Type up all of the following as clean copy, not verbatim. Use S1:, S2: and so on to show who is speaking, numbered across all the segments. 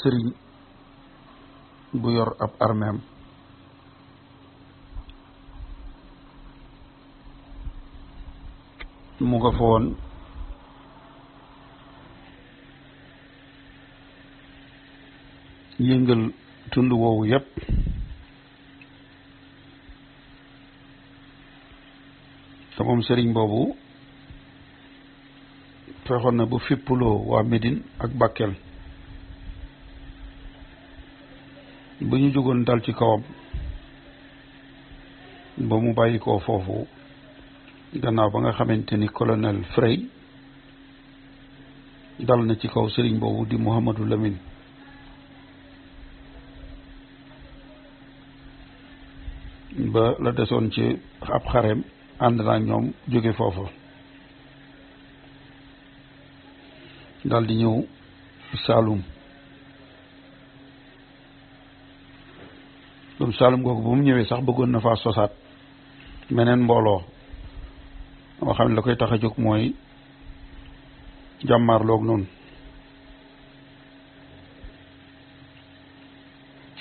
S1: sëriñ bu yor ab armeem mu nga fa woon yëngal tund woowu yépp te moom sëriñ boobu fexoon na bu fippuloo waa Médine ak Bakel bu ñu jógoon dal ci kawam ba mu bàyyi ko foofu gannaaw ba nga xamante ni colonel Frey dal na ci kaw sëriñ boobu di Mouhamadou Lamine ba la desoon ci ab xareem ànd naa ñoom jóge foofu dal di ñëw Saalum loolu Saalum googu bu mu ñëwee sax bëggoon na faa sosaat meneen mbooloo moo xam ne la koy tax a jóg mooy jàmmaarloog noonu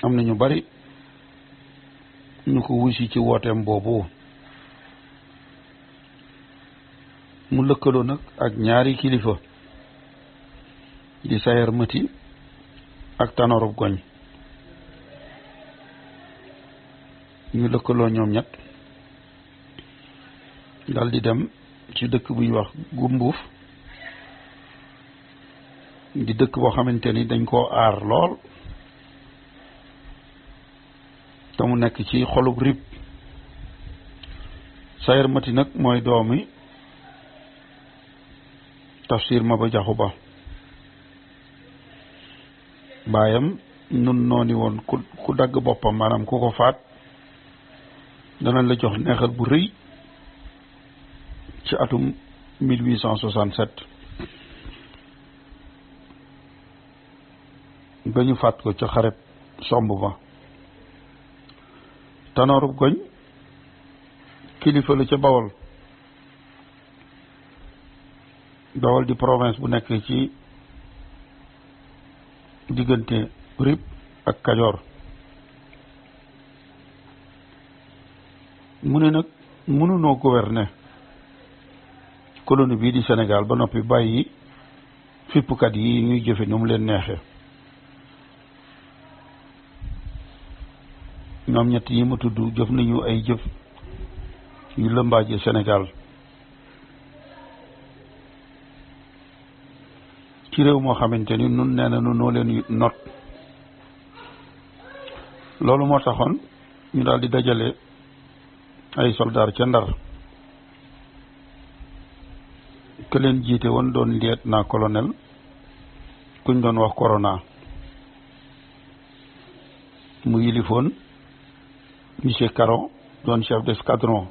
S1: am na ñu bari ñu ko wusi ci wooteem boobu mu lëkkaloo nag ak ñaari kilifa di Sayer Mati ak Tanorub Goñ ñu lëkkaloo ñoom ñett dal di dem ci dëkk bu ñuy wax Gumbuuf di dëkk boo xamante ni dañ koo aar lool te mu nekk ci xolub Rip Sayer Mati nag mooy doomi Tafsir Maba Jaxu Ba baayam nun nooni woon ku dagg boppam maanaam ku ko faat dana la jox neexal bu rëy ci atum 1867 ba ñu faat ko ca xareb somb ba Tanorub Goñ kilifa la ca Bawol Bawol di province bu nekk ci diggante Rip ak Kajoor mu ne nag mënunoo gouverner colonie bii di Sénégal ba noppi bàyyi fippkat yi ñuy jëfe nu mu leen neexee ñoom ñett yi ma tudd jëf nañu ay jëf yu lëmbaaje Sénégal ci réew moo xamante ni nun nee na nu noo leen not loolu moo taxoon ñu daal di dajale ay soldaar ca Ndar ke leen jiite woon doon lieutenant colonel kuñ doon wax Corona mu yilifoon monsieur Caron doon chef d'escadron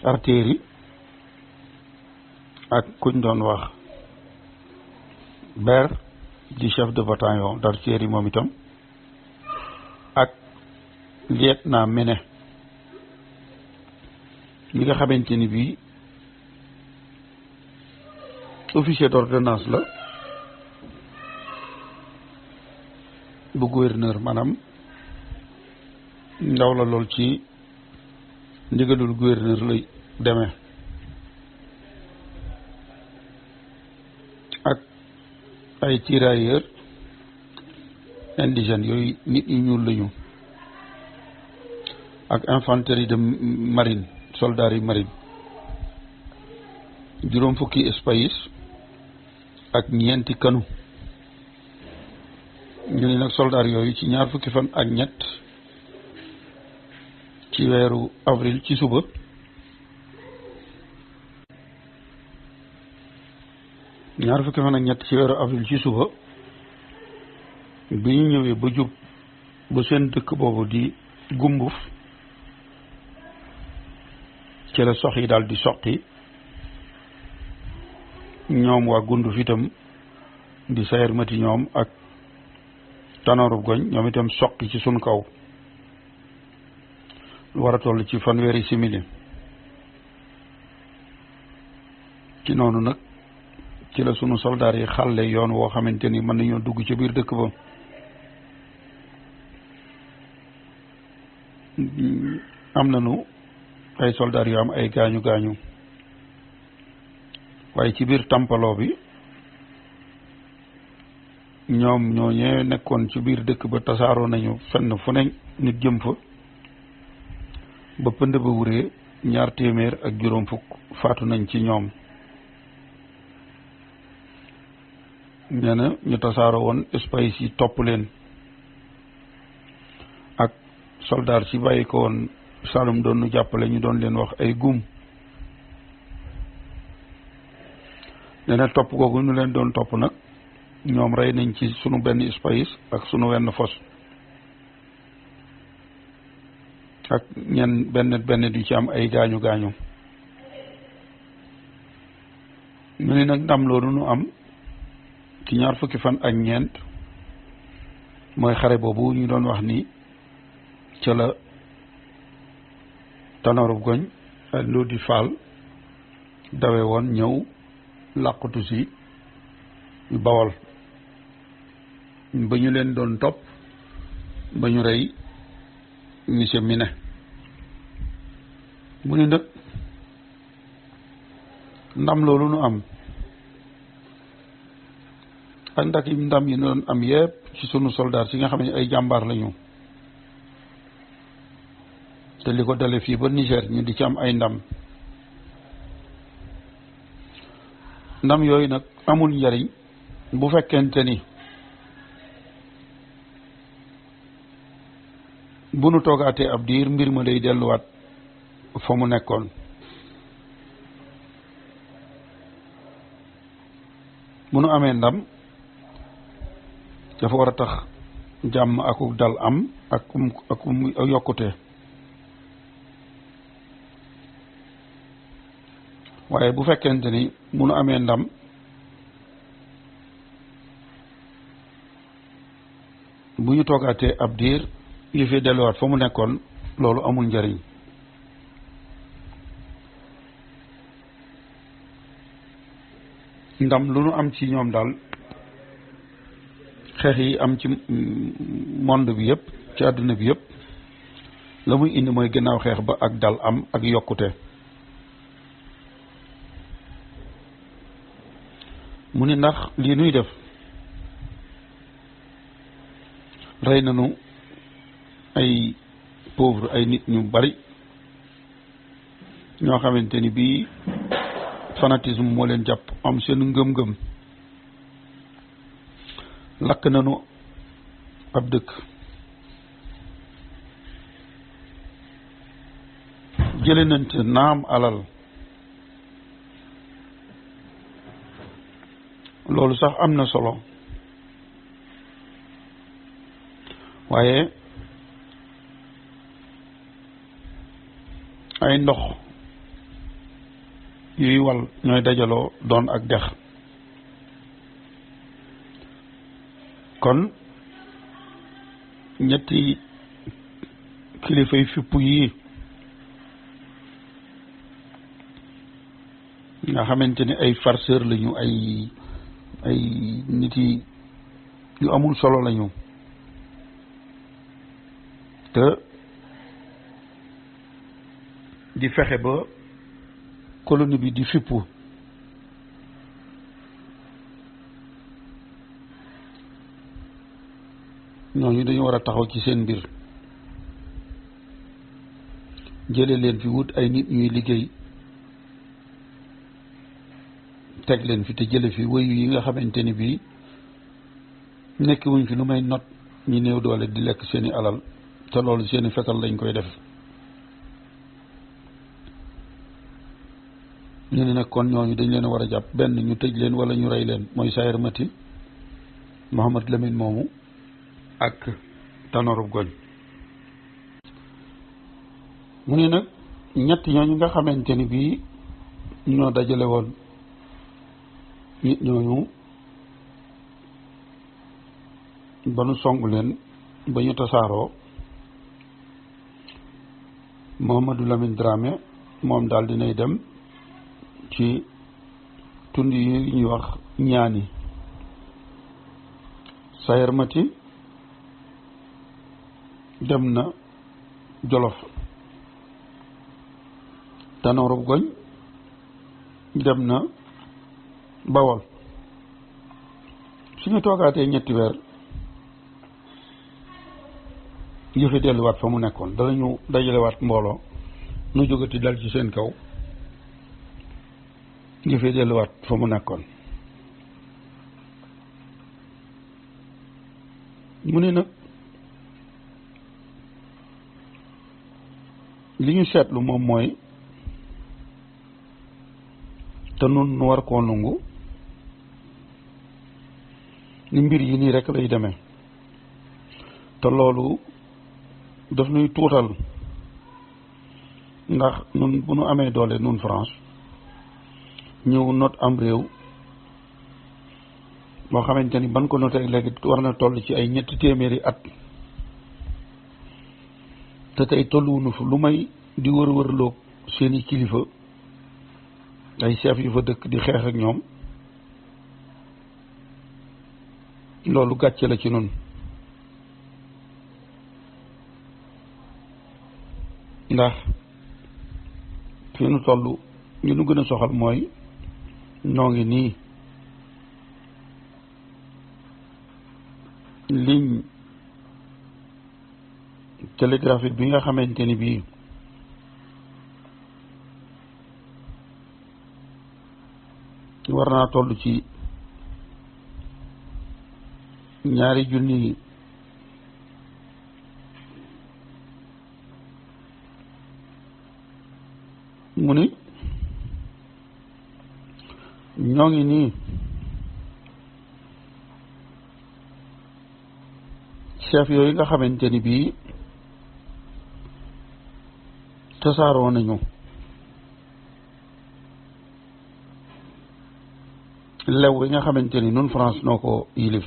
S1: artillerie ak kuñ doon wax Ber di chef de bataillon d'artillerie moom itam ak lieutenant Méné mi nga xamante ni bii officier d'ordonnance la bu gouverneur maanaam ndaw la lool ci ndigalul gouverneur lay demee ak ay tirailleurs indigènes yooyu nit ñu ñuul lañu ak infanterie de marine soldats yi marine juróom fukki espace ak ñeenti kanu ñu ne nag soldats yooyu ci ñaar fukki fan ak ñett ci weeru avril ci suba ñaar fukki fan ak ñett ci weeru avril ci suba bi ñu ñëwee ba jub ba seen dëkk boobu di Gumbuf ci la sox yi daal di soqi ñoom waa Gunduf itam di Sayer Mati ñoom ak Tanorub Goñ ñoom itam soqi ci sun kaw lu war a toll ci fanweeri simili ci noonu nag ci la sunu soldaar yi xàlle yoon woo xamante ni mën nañoo dugg ci biir dëkk ba am nañu ay soldats yu am ay gaañu gaañu waaye ci biir tampaloo bi ñoom ñooñee nekkoon ci biir dëkk ba tasaaroo nañu fenn fu ne nit jëm fa ba pënd ba wuree 200 ak juróom fukk faatu nañ ci ñoom nee na ñu tasaaroo woon espace yi topp leen ak soldaar si bàyyi ko woon Saalum doon nu jàppale ñu doon leen wax ay gum nee na topp googu ñu leen doon topp nag ñoom rey nañ ci sunu benn espace ak sunu wenn fos ak ñenn benn du ci am ay gaañu gaañu ñu ne nag ndam loolu nu am ci 2 fukki fan ak ñeent mooy xare boobu ñu doon wax ni ca la Tanor Goñ Lodi Fall dawe woon ñëw làqutu si Bawol ba ñu leen doon topp ba ñu rey monsieur Mine mu ni nag ndam loolu nu am ànd ak ndam yi nu doon am yépp ci sunu soldat si nga xam ne ay jàmbaar lañu te li ko dale fii ba Niger ñu di ci am ay ndam yooyu nag amul njariñ bu fekkente ni bu nu toogaatee ab diir mbir ma day delluwaat fa mu nekkoon bu nu amee ndam dafa war a tax jàmm akuk dal am ak yokkute waaye bu fekkente ni bu nu amee ndam bu ñu toogaatee ab diir yi fi delluwaat fa mu nekkoon loolu amul njariñ ndam lu nu am ci ñoom daal xeex yi am ci monde bi yëpp ci àdduna bi yëpp la muy indi mooy gannaaw xeex ba ak dal am ak yokkute mu ni ndax lii nuy def rey nañu ay pauvre ay nit ñu bari ñoo xamante ni bii fanatisme moo leen jàpp am seen ngëm-ngëm lakk nañu ab dëkk jële nante naam alal loolu sax am na solo waaye ay ndox yuy wal ñooy dajaloo doon ak dex kon ñetti kilifay fipp yi nga xamante ni ay farceur lañu ay nit yi yu amul solo lañu te di fexe ba colonie bi di fippu ñooñu dañu war a taxaw ci seen mbir jële leen fi wut ay nit ñuy liggéey teg leen fi te jële fi wëyu yi nga xamante ni bii nekk wuñ fi lu may not ñi néew doole di lekk seeni alal te loolu seeni fetal lañ koy def ñu ne nag kon ñooñu dañ leen a war a jàpp benn ñu tëj leen wala ñu rey leen mooy Sayer Mati Mohamed Lamine moomu ak Tanor Goñ mu ne nag ñett ñooñu nga xamante ni bii ñoo dajale woon nit ñooñu ba nu song leen ba ñu tasaaroo Mohamadou Lamine Dramé moom daal dinay dem ci tund yi ñuy wax ñaani Sayer Mati dem na Jolof Tanoorub Goñ dem na Bawol suñu toogaatee ñetti weer yëfi delluwaat fa mu nekkoon danañu dajalewaat mbooloo nu jógati dal ci seen kaw yëfi delluwaat fa mu nekkoon mu ne nag li ñu seetlu moom mooy te nun nu war koo nungu ni mbir yi nii rek lay demee te loolu daf nuy tuutal ndax nun bu nu amee doole nun France ñëw not am réew moo xamante ni ban ko noté léegi war na toll ci ay 300 at te tey tolluwunu fu lu may di wër-wërloog seeni kilifa ay chef yu fa dëkk di xeex ak ñoom loolu gàcce la ci nun ndax fi nu toll ñu nu gën a soxal mooy noo ngi nii ligne télégraphique bi nga xamante ni bii war naa toll ci 2,000 mu ni ñoo ngi nii chef yooyu nga xamante ni bii tasaaroo nañu lew yi nga xamante ni nun France noo ko yilif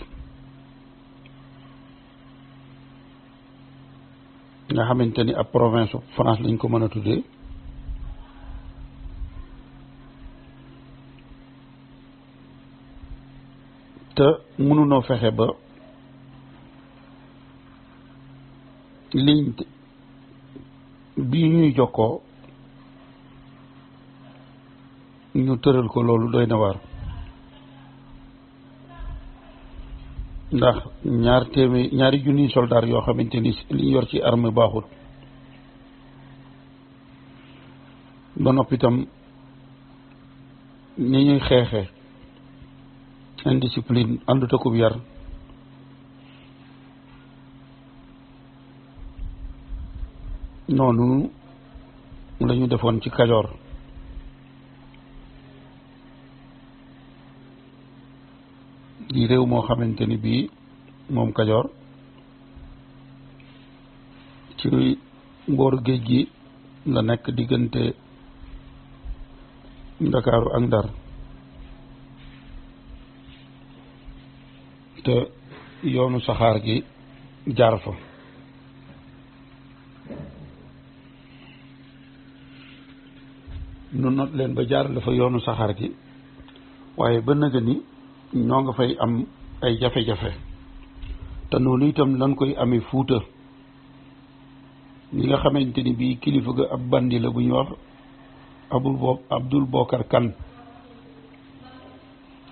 S1: nga xamante ni ab province France lañ ko mën a tuddee te mënunoo fexe ba ligne bii ñuy jokkoo ñu tëral ko loolu doy na waar ndax 2,000 soldaar yoo xamante ni li ñu yor ci arme baaxut ba noppi itam ni ñuy xeexe indiscipline àndut akub yar noonu la ñu defoon ci Kajoor di réew moo xamante ni bii moom Kajoor ci mbooru géej gi la nekk diggante Ndakaaru ak Ndar te yoonu saxaar gi jaar fa nu not leen ba jaar la fa yoonu saxaar gi waaye ba nëga ni ñoo nga fay am ay jafe-jafe te noonu itam lan koy amee Fuuta ñi nga xamante ni bii kilifa ga ab bandi la bu ñu wax Abdul Bokar Kan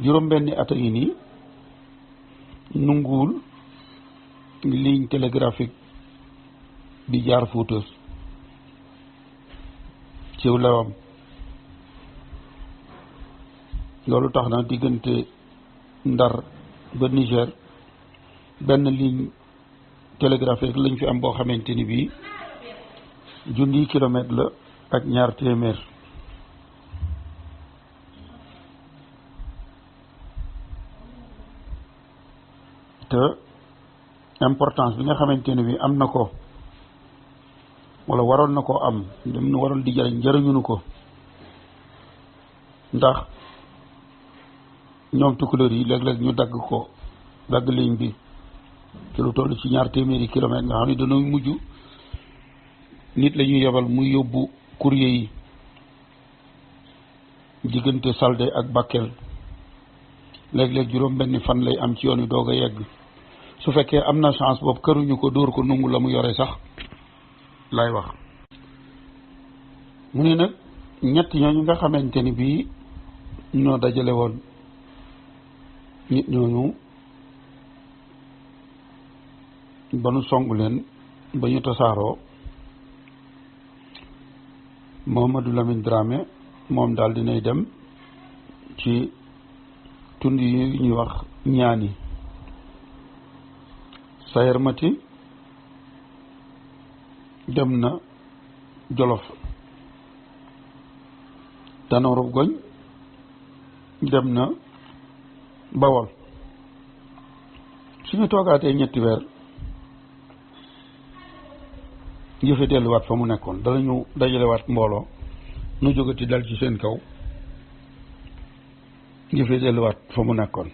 S1: juróom-benni at a ngi nii nunguwul ligne télégraphique bi jaar Fuuta ciw lewam loolu tax na diggante Ndar ba Niger benn ligne télégraphique lañ fi am boo xamante ni bii 1,000 kilomètre la ak 200 te importance bi nga xamante ne bii am na ko wala waroon na koo am dem nu waroon di jariñ jariñunu ko ndax ñoom tukulóor yi léeg-léeg ñu dagg ligne bi ci lu toll ci 200 kilomètres nga xam ne dañoo mujj nit la ñuy yebal muy yóbbu courrier yi diggante Salde ak Bakel léeg-léeg juróom-benni fan lay am ci yoon wi doog a yegg su fekkee am na chance boobu këruñu ko dóor ko nungu la mu yore sax lay wax mu ne nag ñett ñooñu nga xamante ni bii ñoo dajale woon nit ñooñu ba nu songu leen ba ñu tasaaroo Mouhamadou Lamine Dramé moom daal dinay dem ci tund yi ñuy wax ñaani Sayer Mati dem na Jolof Tanooru Goñ dem na Bawol suñu toogaatee ñetti weer yëfe delluwaat fa mu nekkoon danañu dajalewaat mbooloo nu jógati dal ci seen kaw yëfe delluwaat fa mu nekkoon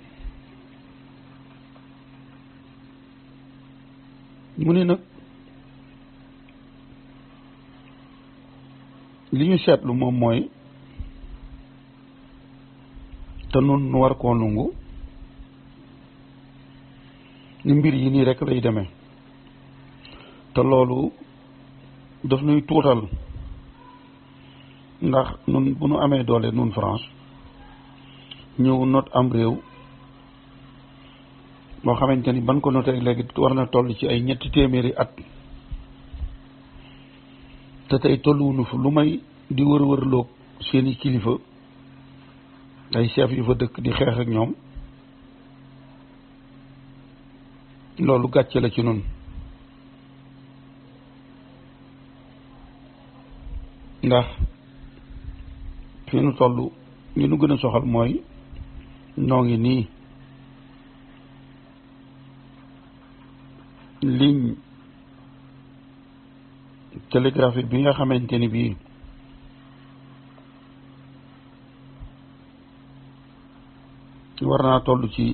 S1: mu ne nag li ñu seetlu moom mooy te nun nu war koo nungu ni mbir yi nii rek lay demee te loolu daf nuy tuutal ndax nun bu nu amee doole nun France ñëw not am réew boo xamante ni ban ko noté léegi war na toll ci ay 300 at te tey tolluwunu fu lu may di wër-wërloog seeni kilifa ay chef yu fa dëkk di xeex ak ñoom loolu gàcce la ci nun ndax fi nu toll li nu gën a soxal mooy noo ngi nii ligne télégraphique bi nga xamante ni bii war naa toll ci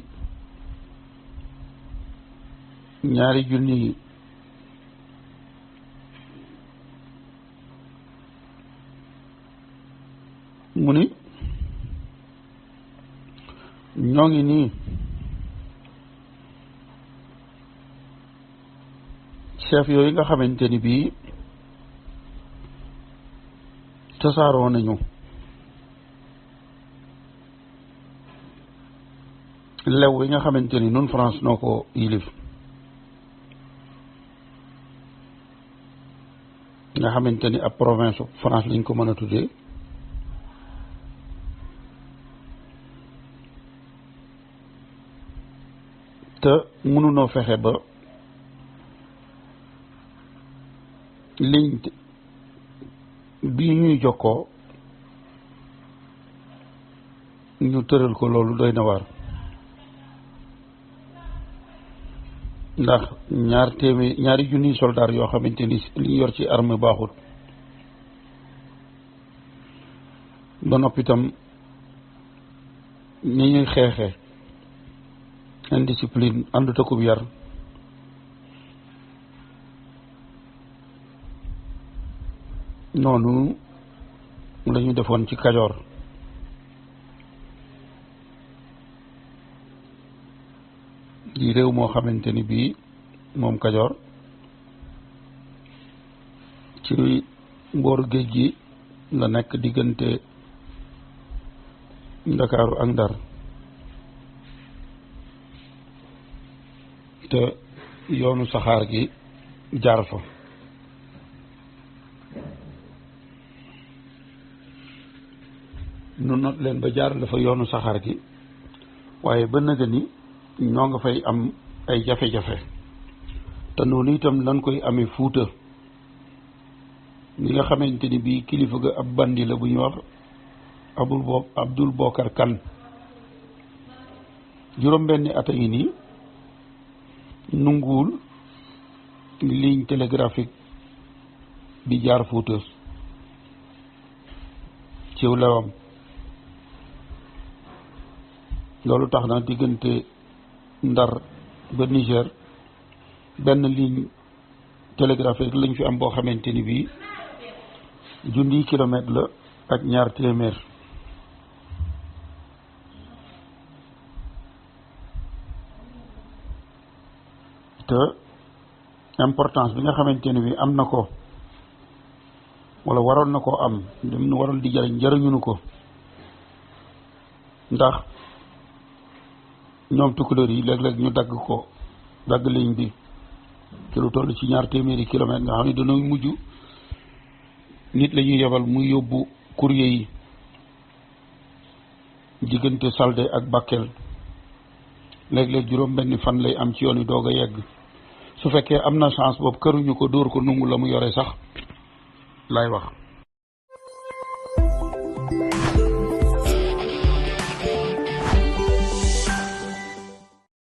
S1: 2 junni mu ni ñoo ngi nii chef yooyu nga xamante ni bii tasaaroo nañu lew wi nga xamante ni nun France noo ko yilif nga xamante ni ab province France lañ ko mën a tuddee te mënunoo fexe ba ligne bii ñuy jokkoo ñu tëral ko loolu doy na waar ndax 2 junniy soldaar yoo xamante ni li ñu yor ci arme baaxut ba noppi itam ni ñuy xeexe indiscipline àndut akub yar noonu la ñu defoon ci Kajoor di réew moo xamante ni bii moom Kajoor ci mbooru géej gi la nekk diggante Ndakaaru ak Ndar te yoonu saxaar gi jaar fa nu not leen ba jaar dafa yoonu saxaar gi waaye ba nëga ni ñoo nga fay am ay jafe-jafe te noonu itam lan koy amee Fuuta li nga xamante ni bii kilifa ga ab bandi la bu ñu wax Abdul Bokar Kan juróom-benni at a ngi nii nunguwul ligne télégraphique bi jaar Fuuta ciw lewam loolu tax na diggante Ndar ba Niger benn ligne télégraphique lañ fi am boo xamante ni bii 1,000 kilomètre la ak 200 te importance bi nga xamante ni bii am na ko wala waroon na koo am lim nu waroon di jariñ jariñunu ko ndax ñoom tukkuleur yi léeg-léeg ñu dagg ligne bi ci lu toll ci 2 téeméeri kilomètres nga xam ne dana mujj nit la ñuy yebal muy yóbbu courrier yi diggante Salde ak Bakel léeg-léeg juróom benni fan lay am ci yoon wi doog a yegg su fekkee am na chance boobu këruñu ko dóor ko nungu la mu yore sax lay wax